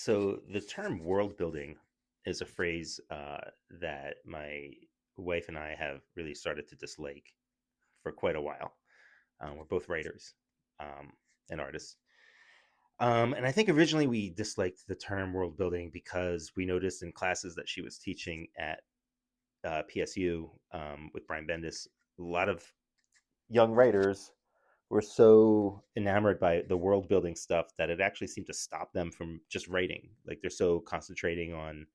So the term world building is a phrase that my wife and I have really started to dislike for quite a while. We're both writers um, and artists. And I think originally we disliked the term world building because we noticed in classes that she was teaching at PSU with Brian Bendis, a lot of young writers were so enamored by the world building stuff that it actually seemed to stop them from just writing. Like they're so concentrating on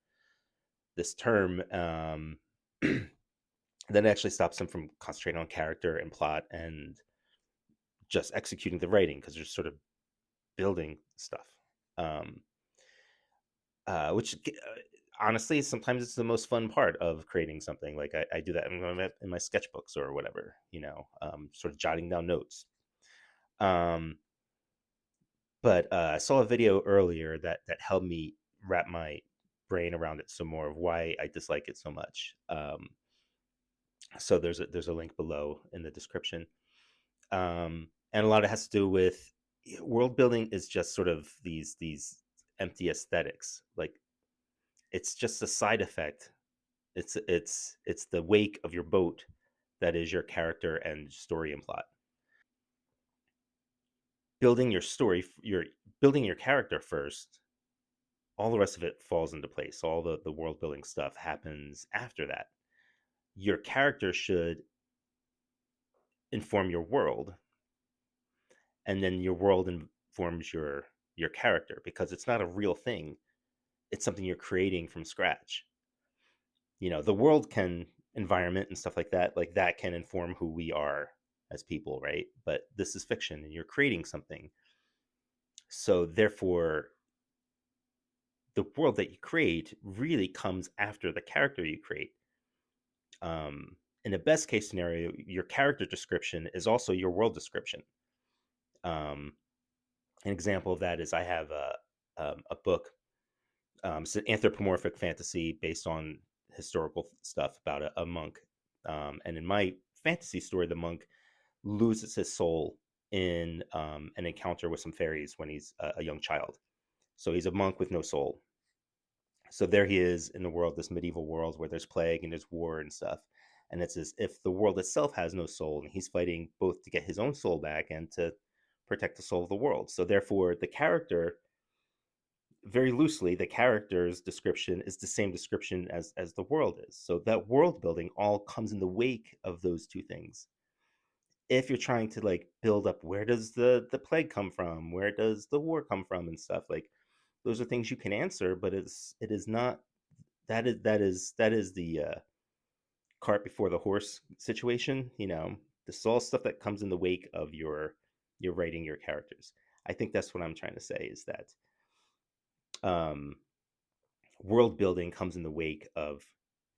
this term that actually stops them from concentrating on character and plot and just executing the writing because they're sort of building stuff. Um, which honestly, sometimes it's the most fun part of creating something. Like I do that in my sketchbooks or whatever, sort of jotting down notes. Um, but I saw a video earlier that helped me wrap my brain around it some more of why I dislike it so much. So there's a link below in the description, and a lot of it has to do with world building is just sort of these empty aesthetics. Like it's just a side effect. It's the wake of your boat that is your character and story and plot. Building your story, you're building your character first. All the rest of it falls into place. All the world building stuff happens after that. Your character should inform your world, and then your world informs your character because it's not a real thing. It's something you're creating from scratch. The world can environment and stuff like that can inform who we are as people, right? But this is fiction and you're creating something. So therefore the world that you create really comes after the character you create. In the best case scenario, your character description is also your world description. Um, an example of that is I have a book. It's an anthropomorphic fantasy based on historical stuff about a monk. And in my fantasy story, the monk loses his soul in an encounter with some fairies when he's a young child. So he's a monk with no soul. So there he is in the world, this medieval world where there's plague and there's war and stuff. And it's as if the world itself has no soul, and he's fighting both to get his own soul back and to protect the soul of the world. So therefore, the character, very loosely, the character's description is the same description as the world is. So that world building all comes in the wake of those two things. If you're trying to like build up, where does the plague come from, where does the war come from and stuff, like those are things you can answer, but it is not. That is the cart before the horse situation. This is all stuff that comes in the wake of your writing your characters. I think that's what I'm trying to say is that um world building comes in the wake of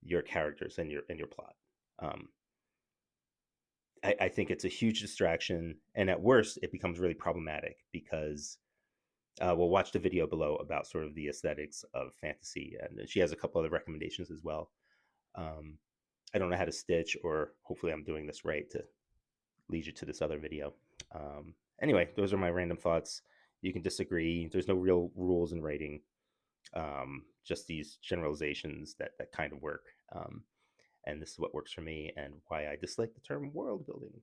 your characters and your plot. um I think it's a huge distraction, and at worst it becomes really problematic because we'll watch the video below about sort of the aesthetics of fantasy, and she has a couple other recommendations as well. um I don't know how to stitch, or hopefully I'm doing this right to lead you to this other video. Anyway, those are my random thoughts. You can disagree. There's no real rules in writing, just these generalizations that kind of work. And this is what works for me and why I dislike the term world building.